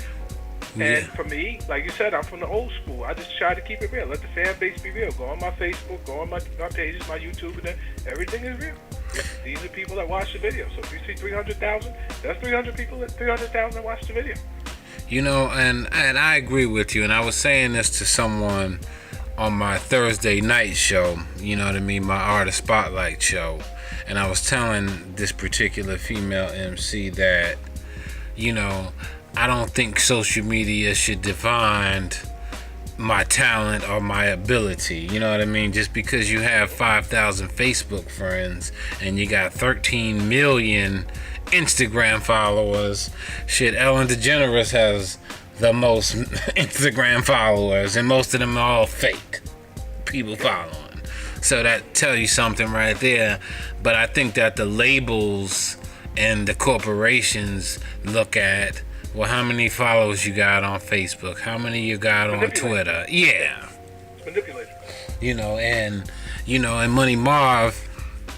And for me, like you said, I'm from the old school. I just try to keep it real. Let the fan base be real. Go on my Facebook, go on my pages, my YouTube, and everything is real. These are people that watch the video. So if you see 300,000, that's 300,000 that watch the video. And I agree with you. And I was saying this to someone on my Thursday night show, my Artist Spotlight show. And I was telling this particular female MC that, I don't think social media should define my talent or my ability. You know what I mean? Just because you have 5,000 Facebook friends and you got 13 million Instagram followers, shit, Ellen DeGeneres has the most Instagram followers, and most of them are all fake people following. So that tells you something right there. But I think that the labels and the corporations look at, well, how many followers you got on Facebook? How many you got on Twitter? Yeah. Manipulated. And Money Marv,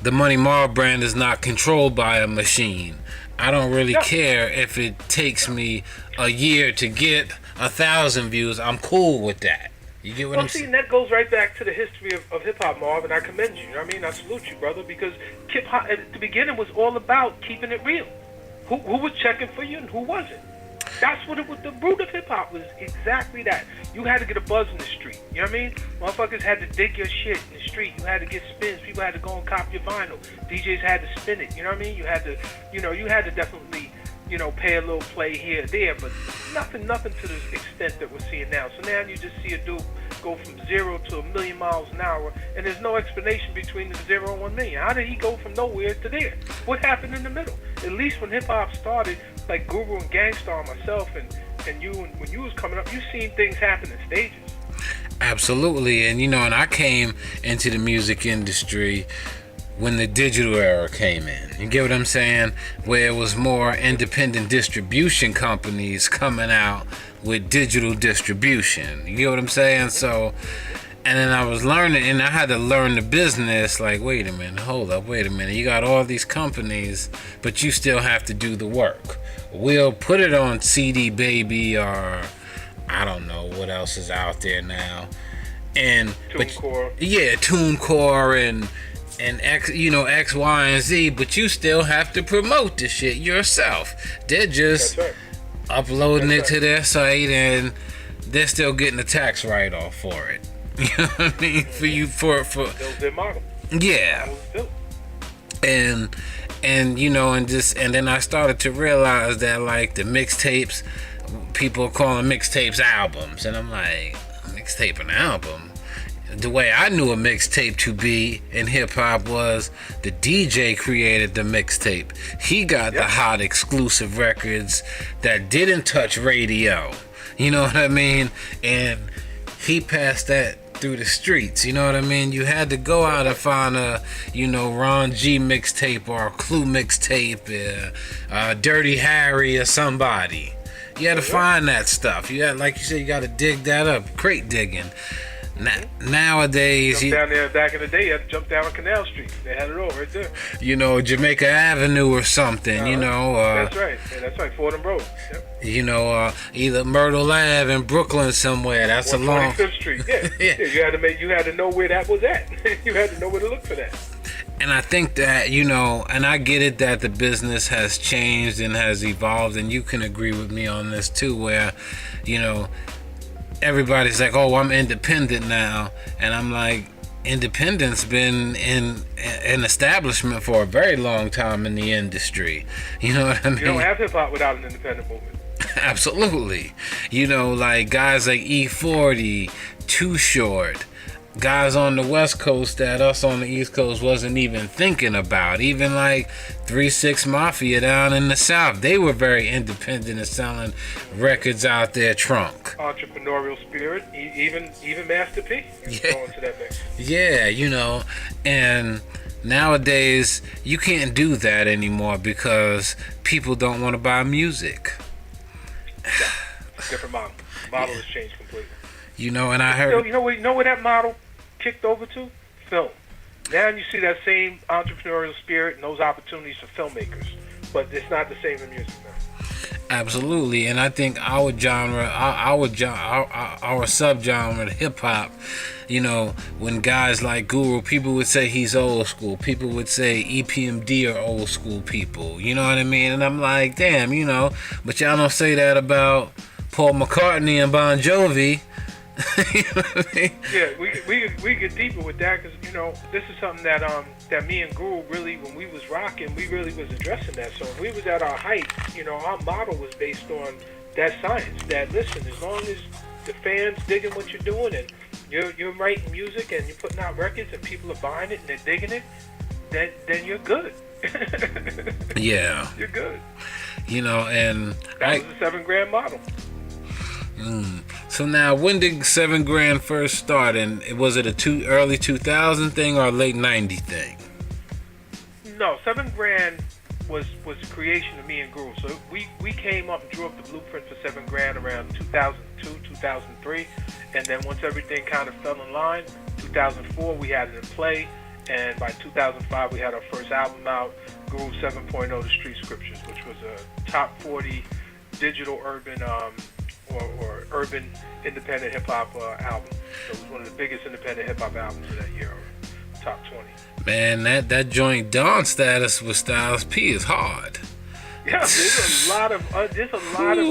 the Money Marv brand is not controlled by a machine. I don't really care if it takes me a year to get 1,000 views. I'm cool with that. You get what I'm saying? And that goes right back to the history of hip-hop, Marv, and I commend you. You know what I mean? I salute you, brother, because hip-hop at the beginning was all about keeping it real. Who was checking for you and who wasn't? That's what the root of hip-hop was, exactly that. You had to get a buzz in the street. You know what I mean? Motherfuckers had to dig your shit in the street. You had to get spins. People had to go and cop your vinyl. DJs had to spin it. You know what I mean? You had to definitely, pay a little play here or there, but nothing to the extent that we're seeing now. So now you just see a dude go from 0 to 1,000,000 miles an hour, and there's no explanation between the 0 and 1,000,000. How did he go from nowhere to there? What happened in the middle? At least when hip-hop started, like Guru and Gangstar, myself, and you, and when you was coming up, you seen things happen in stages. Absolutely. And and I came into the music industry when the digital era came in. You get what I'm saying? Where it was more independent distribution companies coming out with digital distribution. You get what I'm saying? So, and then I was learning, and I had to learn the business. Like, wait a minute, hold up, wait a minute. You got all these companies, but you still have to do the work. We'll put it on CD Baby, or I don't know what else is out there now. And TuneCore. Yeah, TuneCore and X, X, Y, and Z, but you still have to promote the shit yourself. They're just uploading it to their site, and they're still getting a tax write-off for it. You know what I mean? For Build their model. Yeah. And then I started to realize that, like, the mixtapes, people are calling mixtapes albums, and I'm like, mixtape an album? The way I knew a mixtape to be in hip-hop was the DJ created the mixtape. He got the hot exclusive records that didn't touch radio. You know what I mean? And he passed that through the streets. You know what I mean? You had to go out and find a, Ron G mixtape or a Clue mixtape, Dirty Harry or somebody. You had to find that stuff. You had, like you said, you got to dig that up. Crate digging. Nowadays, down there back in the day, you had to jump down on Canal Street. They had it all right there. Jamaica Avenue or something. That's right. Yeah, that's right. Fordham Road. Yep. Either Myrtle Ave in Brooklyn somewhere. That's a long. 25th Street. Yeah. Yeah. You had to know where that was at. You had to know where to look for that. And I think that, and I get it that the business has changed and has evolved, and you can agree with me on this too, where, everybody's like, oh, I'm independent now. And I'm like, independent's been in an establishment for a very long time in the industry. You know what I mean? You don't have hip-hop without an independent movement. Absolutely. Like guys like E40, Too Short, guys on the West Coast that us on the East Coast wasn't even thinking about. Even like 3-6 Mafia down in the South, they were very independent and selling records out their trunk. Entrepreneurial spirit, even Master P. Going to that mix. Yeah, and nowadays you can't do that anymore because people don't want to buy music. Yeah, different model. The model has changed completely. And I heard. You know where that model kicked over to? Film. Now you see that same entrepreneurial spirit and those opportunities for filmmakers, but it's not the same in music now. Absolutely, and I think our genre, our subgenre, hip hop. When guys like Guru, people would say he's old school. People would say EPMD are old school people. You know what I mean? And I'm like, damn, but y'all don't say that about Paul McCartney and Bon Jovi. You know what I mean? Yeah, we get deeper with that because this is something that me and Guru really, when we was rocking, we really was addressing that. So when we was at our height, our model was based on that science. That listen, as long as the fans digging what you're doing, and you're writing music and you're putting out records and people are buying it and they're digging it, then you're good. Yeah. You're good. You know, and that was a $7,000 model. So now, when did $7,000 first start? And was it early 2000 thing or a late 90 thing? No, $7,000 was the creation of me and Guru. So we came up and drew up the blueprint for $7,000 around 2002, 2003, and then once everything kind of fell in line, 2004 we had it in play, and by 2005 we had our first album out, Guru 7.0, The Street Scriptures, which was a top 40 digital urban or urban independent hip hop album. So it was one of the biggest independent hip hop albums of that year, top 20. Man, that joint Dawn status with Styles P is hard. Yeah, there's a lot of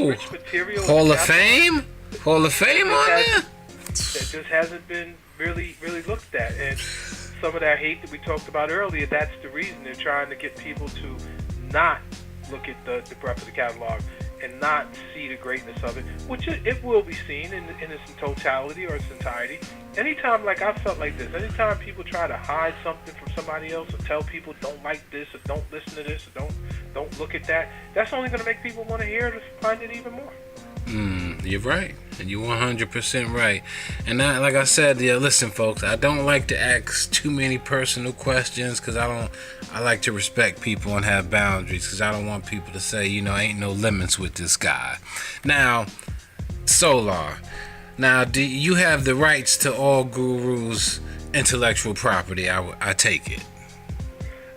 rich material. Hall of Fame on there. That just hasn't been really looked at, and some of that hate that we talked about earlier. That's the reason they're trying to get people to not look at the breadth of the catalog and not see the greatness of it, which it will be seen in its totality or its entirety. Anytime, like I felt like this, anytime people try to hide something from somebody else or tell people don't like this or don't listen to this or don't look at that, that's only going to make people want to hear it and find it even more. You're right, and you're 100% right. And like I said, listen, folks, I don't like to ask too many personal questions because I like to respect people and have boundaries because I don't want people to say, ain't no limits with this guy. Now, Solar. Now, do you have the rights to all Guru's intellectual property? I take it.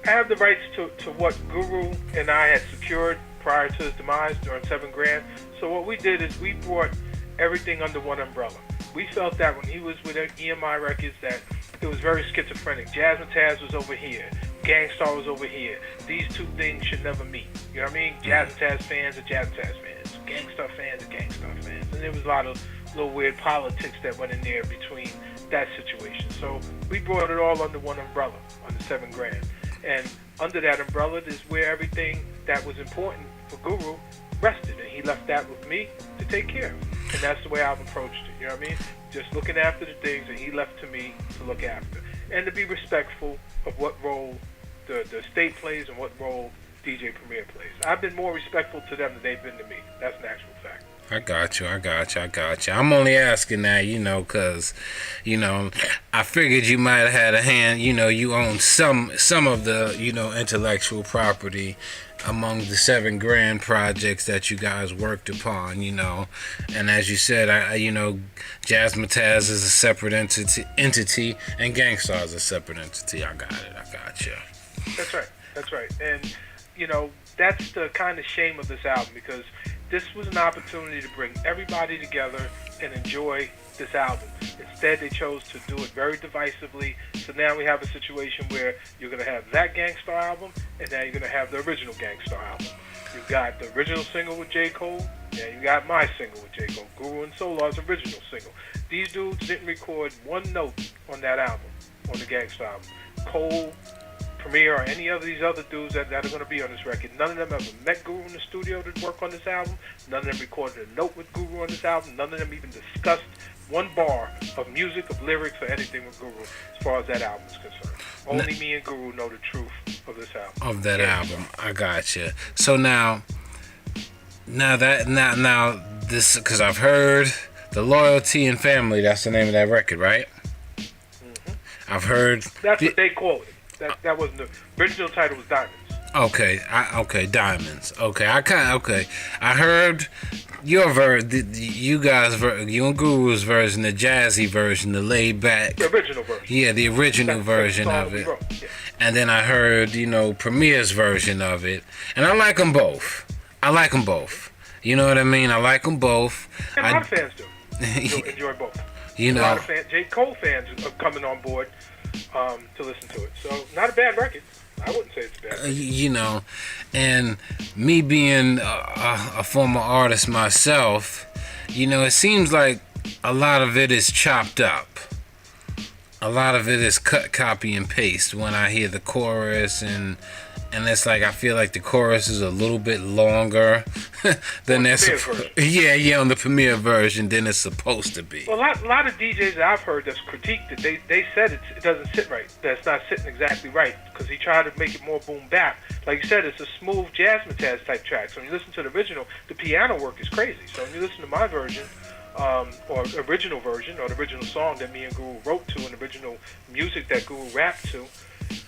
I have the rights to what Guru and I had secured prior to his demise during $7,000. So what we did is we brought everything under one umbrella. We felt that when he was with EMI Records that it was very schizophrenic. Jasmine Taz was over here. Gangstar was over here. These two things should never meet. You know what I mean? Jasmine Taz fans are Jasmine Taz fans. Gangstar fans are Gangstar fans. And there was a lot of little weird politics that went in there between that situation. So we brought it all under one umbrella, under $7,000. And under that umbrella is where everything that was important for Guru rested, and he left that with me to take care of. And that's the way I've approached it, you know what I mean? Just looking after the things that he left to me to look after. And to be respectful of what role the estate plays and what role DJ Premier plays. I've been more respectful to them than they've been to me. That's an actual fact. I got you. I'm only asking that, because, I figured you might have had a hand, you own some of the, intellectual property among the $7,000 projects that you guys worked upon, and as you said, Jasmine Taz is a separate entity and Gangstar is a separate entity. I got you. That's right. And, that's the kind of shame of this album, because this was an opportunity to bring everybody together and enjoy this album. Instead, they chose to do it very divisively. So now we have a situation where you're going to have that Gangstar album, and now you're going to have the original Gangstar album. You've got the original single with J. Cole, and you got my single with J. Cole, Guru and Solar's original single. These dudes didn't record one note on that album, on the Gangstar album. Cole, Premier, or any of these other dudes that are going to be on this record, none of them ever met Guru in the studio to work on this album. None of them recorded a note with Guru on this album. None of them even discussed one bar of music, of lyrics, or anything with Guru as far as that album is concerned. Only me and Guru know the truth of this album. Of that album. I got you. So now this, because I've heard the Loyalty and Family, that's the name of that record, right? Mm-hmm. I've heard... That's what they call it. That wasn't the original title. Was Diamonds. Okay, Diamonds. I heard your version, you and Guru's version, the jazzy version, the laid back. The original version. Yeah, the original version of it. Yeah. And then I heard, Premier's version of it, and I like them both. You know what I mean? I like them both. And a lot of fans do. Enjoy both. A lot of fans, J. Cole fans are coming on board to listen to it. So, not a bad record. I wouldn't say it's a bad record. And me being a former artist myself, it seems like a lot of it is chopped up. A lot of it is cut, copy, and paste when I hear the chorus and and it's like I feel like the chorus is a little bit longer than that's on the premiere version than it's supposed to be. Well, a lot of DJs that I've heard that's critiqued it, they said it doesn't sit right. That's not sitting exactly right because he tried to make it more boom bap. Like you said, it's a smooth jazzmatazz type track. So when you listen to the original, the piano work is crazy. So when you listen to my version, or original version, or the original song that me and Guru wrote to, and original music that Guru rapped to,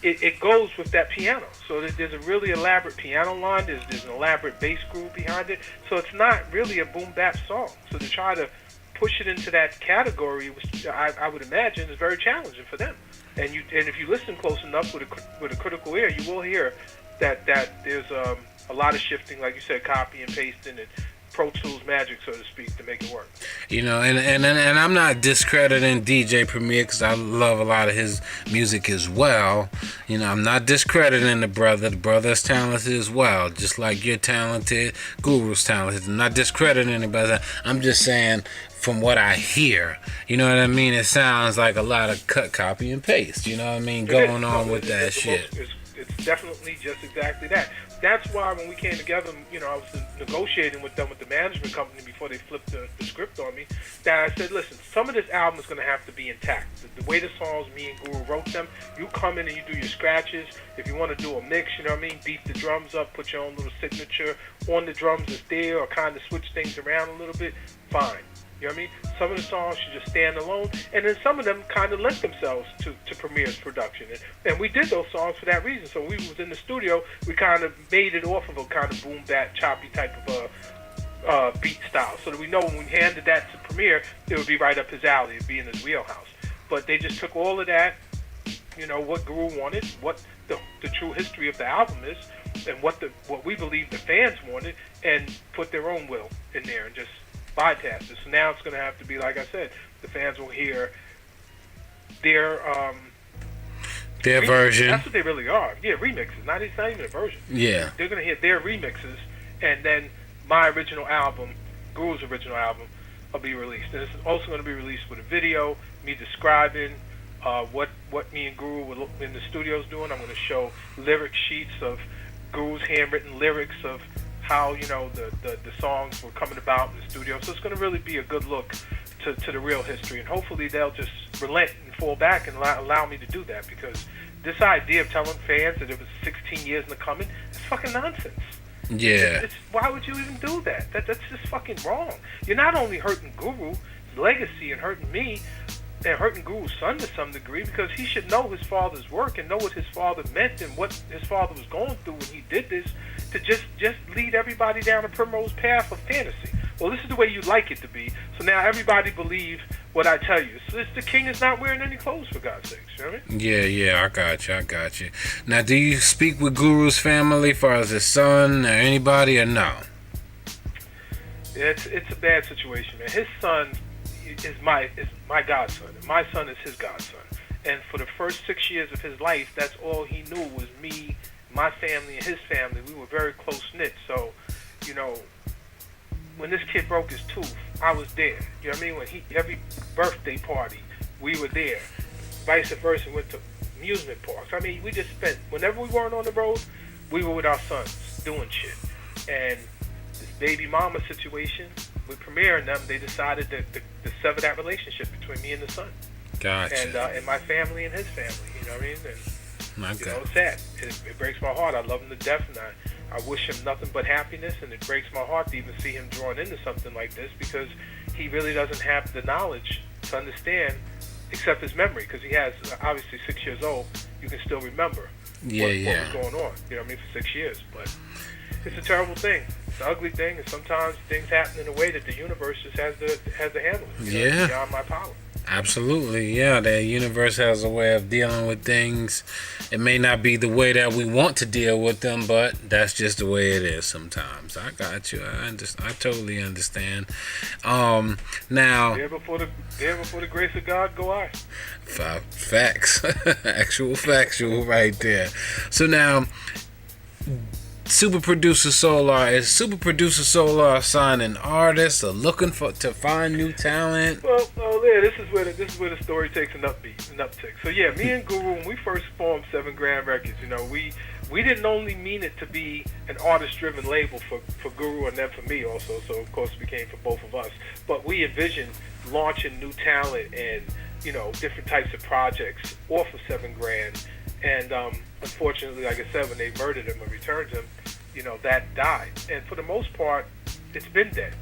it goes with that piano. So there's a really elaborate piano line, there's an elaborate bass groove behind it, so it's not really a boom bap song. So to try to push it into that category, which I would imagine is very challenging for them. And if you listen close enough with a critical ear, you will hear that there's a lot of shifting, like you said, copy and pasting, and Pro Tools magic, so to speak, to make it work. You know, and I'm not discrediting DJ Premier because I love a lot of his music as well. You know, I'm not discrediting the brother. The brother is talented as well, just like you're talented. Guru's talented. I'm not discrediting anybody. I'm just saying, from what I hear, you know what I mean? It sounds like a lot of cut, copy, and paste. You know what I mean? Going on with that shit. It's definitely just exactly that. That's why when we came together, you know, I was negotiating with them, with the management company, before they flipped the script on me, that I said, listen, some of this album is going to have to be intact. The way the songs, me and Guru wrote them, you come in and you do your scratches. If you want to do a mix, you know what I mean, beat the drums up, put your own little signature on the drums that's there, or kind of switch things around a little bit, fine. You know what I mean? Some of the songs should just stand alone, and then some of them kind of lent themselves to Premier's production. And we did those songs for that reason. So when we was in the studio, we kind of made it off of a kind of boom bap, choppy type of beat style, so that we know when we handed that to Premier, it would be right up his alley, it'd be in his wheelhouse. But they just took all of that, you know, what Guru wanted, what the true history of the album is, and what we believe the fans wanted, and put their own will in there and just bypass it. So now it's going to have to be, like I said, the fans will hear their version. That's what they really are. Yeah, remixes. It's not even a version. Yeah. They're going to hear their remixes, and then my original album, Guru's original album, will be released. And it's also going to be released with a video, me describing what me and Guru were in the studios doing. I'm going to show lyric sheets of Guru's handwritten lyrics of how, you know, the songs were coming about in the studio. So it's going to really be a good look to the real history, and hopefully they'll just relent and fall back and allow me to do that, because this idea of telling fans that it was 16 years in the coming is fucking nonsense. Yeah. Why would you even do that? That's just fucking wrong. You're not only hurting Guru's legacy and hurting me, and hurting Guru's son to some degree, because he should know his father's work and know what his father meant and what his father was going through when he did this, to just lead everybody down a primrose path of fantasy. Well, this is the way you like it to be, so now everybody believes what I tell you. So the king is not wearing any clothes, for God's sakes, you know what I mean? Yeah, I got you. Now, do you speak with Guru's family as far as his son or anybody, or no? Yeah, it's a bad situation, man. His son is my godson, and my son is his godson. And for the first 6 years of his life, that's all he knew was me, my family, and his family. We were very close-knit. So, you know, when this kid broke his tooth, I was there. You know what I mean? When every birthday party, we were there. Vice versa, went to amusement parks. I mean, we just spent, whenever we weren't on the road, we were with our sons doing shit. And this baby mama situation, with Premier and them, they decided to sever that relationship between me and the son. Gotcha. And my family and his family, you know what I mean? And, okay. You know, it's sad. It breaks my heart. I love him to death, and I wish him nothing but happiness, and it breaks my heart to even see him drawn into something like this, because he really doesn't have the knowledge to understand, except his memory, because he has, obviously, 6 years old, you can still remember what was going on, you know what I mean, for 6 years. But it's a terrible thing. It's an ugly thing, and sometimes things happen in a way that the universe just has to handle it. Yeah. Beyond my power. Absolutely, yeah. The universe has a way of dealing with things. It may not be the way that we want to deal with them, but that's just the way it is sometimes. I got you. I totally understand. Now, there before the grace of God go I. Facts. Actual factual right there. So now, Super Producer Solar, is Super Producer Solar signing artists or looking to find new talent? Well, yeah, this is where the story takes an uptick. So yeah, me and Guru, when we first formed 7 Grand Records, you know, we we didn't only mean it to be an artist-driven label for Guru and then for me also, so of course it became for both of us. But we envisioned launching new talent and, different types of projects off of $7 grand. And unfortunately, like I said, when they murdered him or returned him, that died. And for the most part, it's been dead.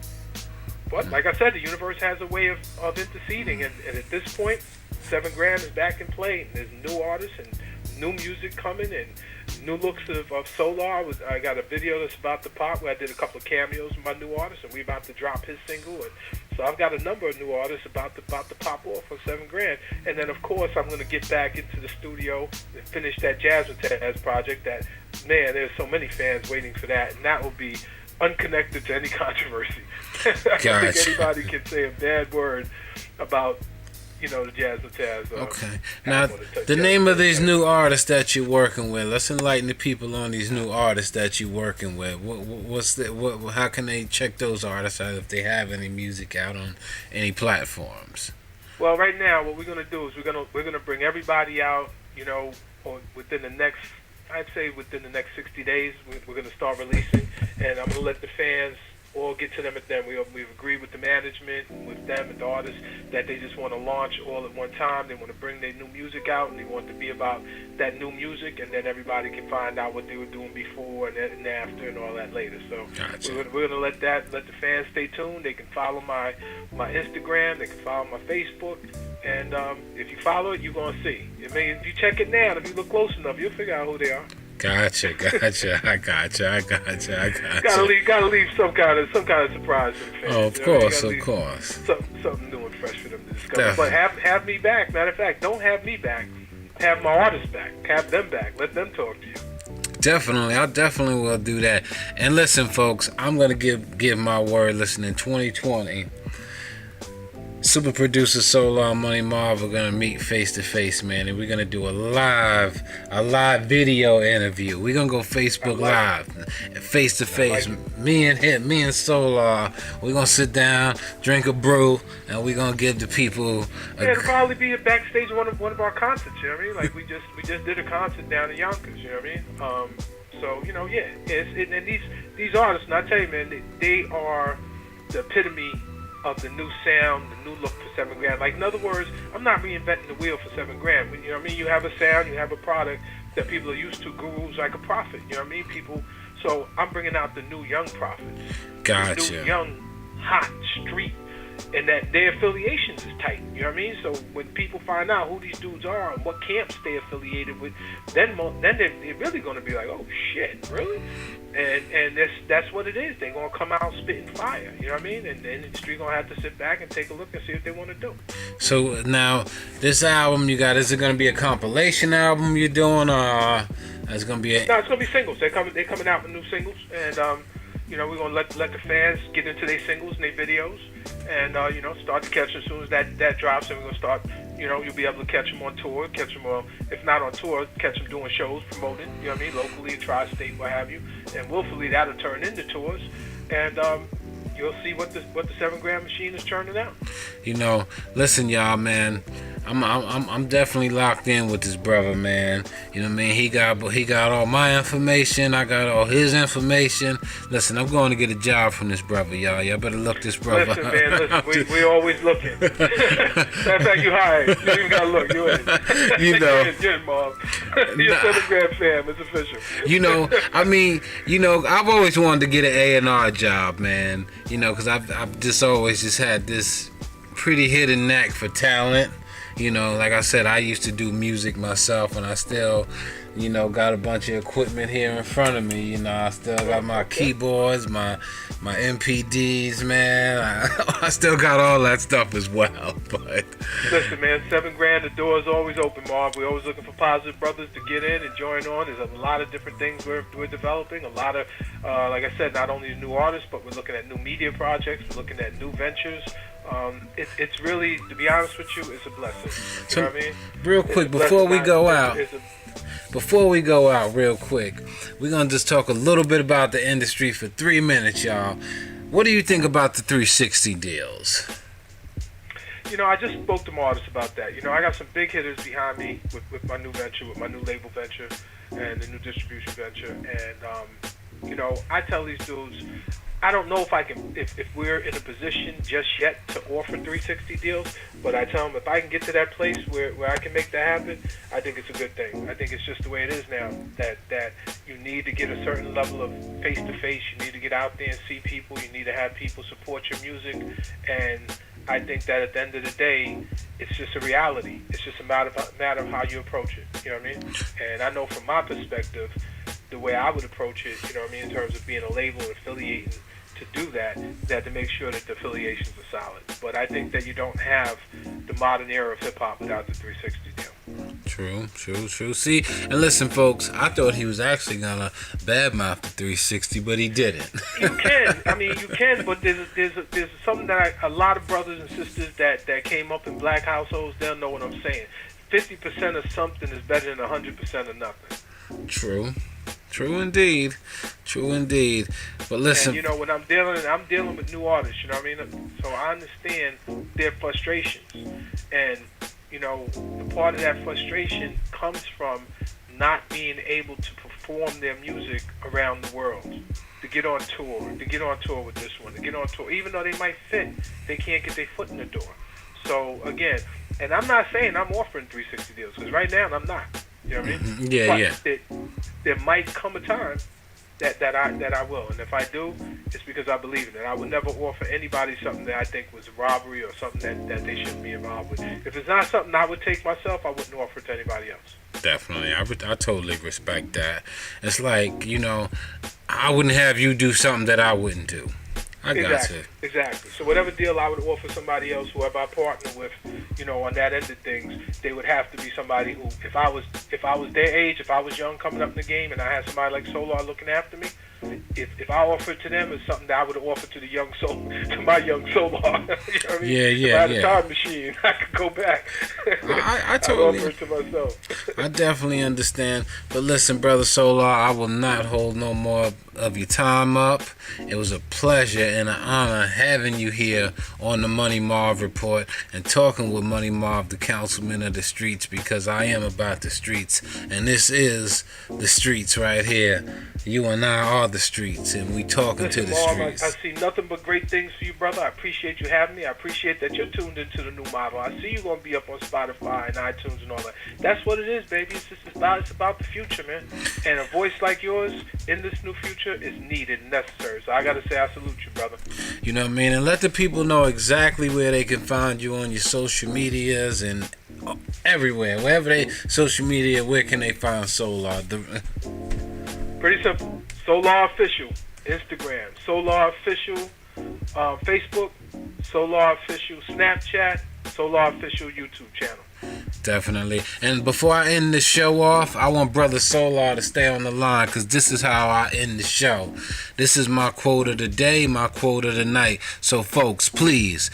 But like I said, the universe has a way of interceding, and at this point, $7 grand is back in play. And there's new artists and new music coming and new looks of Solar. I got a video that's about to pop where I did a couple of cameos with my new artist, and we're about to drop his single. And so I've got a number of new artists about to pop off on $7 grand. And then of course I'm going to get back into the studio and finish that Jasmine Taz project. That, man, there's so many fans waiting for that, and that will be unconnected to any controversy. I don't think anybody can say a bad word about the Jasmine Taz. Okay. Now, the name of these new artists that you're working with, let's enlighten the people on these new artists that you're working with. How can they check those artists out if they have any music out on any platforms? Well, right now, what we're going to do is we're gonna bring everybody out, within the next, I'd say within the next 60 days, we're going to start releasing, and I'm going to let the fans all get to them at them. We've agreed with the management, with them and the artists, that they just want to launch all at one time. They want to bring their new music out, and they want it to be about that new music, and then everybody can find out what they were doing before and after and all that later. So we're going to let the fans stay tuned. They can follow my Instagram. They can follow my Facebook. And if you follow it, you're going to see. If you check it now, if you look close enough, you'll figure out who they are. Gotcha. I gotcha. Gotta leave some kind of surprise for the fans. Oh, of course. Something new and fresh for them to discover. Definitely. But have me back. Matter of fact, don't have me back. Have my artists back. Have them back. Let them talk to you. Definitely, I definitely will do that. And listen, folks, I'm gonna give my word. Listen, in 2020. Super producer Solar Money Marv are gonna meet face to face, man, and we're gonna do a live video interview. We're gonna go Facebook Live, face to face. Me and Solar. We're gonna sit down, drink a brew, and we're gonna give the people. It'll probably be a backstage of one of our concerts. You know what I mean? Like we just did a concert down in Yonkers. You know what I mean? So and these artists, and I tell you, man, they are the epitome of the new sound, the new look for $7 grand. Like, in other words, I'm not reinventing the wheel for $7 grand. You know what I mean? You have a sound, you have a product that people are used to. Guru's like a prophet. You know what I mean? So I'm bringing out the new young prophet. Gotcha. The new young, hot, street, and that their affiliations is tight. You know what I mean? So when people find out who these dudes are and what camps they affiliated with, then they're really going to be like, oh shit, really? And that's what it is. They're going to come out spitting fire. You know what I mean? And the industry going to have to sit back and take a look and see what they want to do. So now, this album you got, is it going to be a compilation album you're doing, or is it going to be No, it's going to be singles. They're coming out with new singles, and we're going to let the fans get into their singles and their videos, and start to catch them as soon as that drops, and we're going to start. You'll be able to catch them on tour, catch them, if not on tour, catch them doing shows, promoting, you know what I mean, locally, tri-state, what have you. And willfully, that'll turn into tours. And you'll see what the $7 grand machine is churning out. Listen, y'all, man. I'm definitely locked in with this brother, man. You know what I mean? He got all my information. I got all his information. Listen, I'm going to get a job from this brother, y'all. Y'all better look this brother. Listen, man. We're always looking. Matter of fact, you hired. You don't even got to look. You're in. You're in, Marv. You're a $7 grand fam. It's official. I've always wanted to get an A&R job, man. Because I've just always had this pretty hidden knack for talent. Like I said, I used to do music myself, and I still, got a bunch of equipment here in front of me. I still got my keyboards, my MPDs, man. I still got all that stuff as well. But listen, man, $7 grand, the door is always open, Marv. We're always looking for positive brothers to get in and join on. There's a lot of different things we're developing. A lot of, like I said, not only new artists, but we're looking at new media projects. We're looking at new ventures. It's really, to be honest with you, it's a blessing. You know what I mean? Real quick, before we go out, real quick, we're going to just talk a little bit about the industry for 3 minutes, y'all. What do you think about the 360 deals? I just spoke to my artists about that. I got some big hitters behind me with my new venture, with my new label venture. and the new distribution venture. And you know, I tell these dudes, I don't know if I can, if we're in a position just yet to offer 360 deals, but I tell them if I can get to that place where I can make that happen, I think it's a good thing. I think it's just the way it is now, that you need to get a certain level of face-to-face. You need to get out there and see people. You need to have people support your music. And I think that at the end of the day, it's just a reality. It's just a matter of how you approach it. You know what I mean? And I know from my perspective, the way I would approach it, you know what I mean, in terms of being a label and affiliating, to do that to make sure that the affiliations are solid. But I think that you don't have the modern era of hip-hop without the 360 deal. True. See, and listen, folks, I thought he was actually going to badmouth the 360, but he didn't. You can, but there's something that a lot of brothers and sisters that came up in black households, they'll know what I'm saying. 50% of something is better than 100% of nothing. True indeed. But listen, and, you know, when I'm dealing with new artists, you know what I mean? So I understand their frustrations. And, you know, the part of that frustration comes from not being able to perform their music around the world. To get on tour with this one, to get on tour. Even though they might fit, they can't get their foot in the door. So, again, and I'm not saying I'm offering 360 deals, because right now I'm not. You know what I mean? Yeah. There might come a time that I will, and if I do, it's because I believe in it. I would never offer anybody something that I think was robbery or something that they shouldn't be involved with. If it's not something I would take myself, I wouldn't offer it to anybody else. Definitely, I totally respect that. It's like, you know, I wouldn't have you do something that I wouldn't do. Exactly. So whatever deal I would offer somebody else, whoever I partner with, you know, on that end of things, they would have to be somebody who, if I was their age, if I was young coming up in the game, and I had somebody like Solar looking after me, if I offer it to them, it's something that I would offer to my young Solar. You know what I mean? If I had a time machine, I could go back. I totally offer it to myself. I definitely understand. But listen, brother Solar, I will not hold no more of your time up. It was a pleasure and an honor having you here on the Money Marv Report and talking with Money Marv, the councilman of the streets, because I am about the streets, and this is the streets right here. You and I are the streets, and we talking to the Marv, streets. I see nothing but great things for you, brother. I appreciate you having me. I appreciate that you're tuned into the new model. I see you're going to be up on Spotify and iTunes and all that. That's what it is, baby. It's about the future, man. And a voice like yours in this new future is needed and necessary. So I got to say I salute you, brother. You know what I mean? And let the people know exactly where they can find you on your social medias and everywhere. Wherever they social media, where can they find Solar? Pretty simple. Solar Official, Instagram. Solar Official, Facebook. Solar Official, Snapchat. Solar Official, YouTube channel. Definitely. And before I end the show off, I want Brother Solar to stay on the line, because this is how I end the show. This is my quote of the day, my quote of the night. So, folks, please,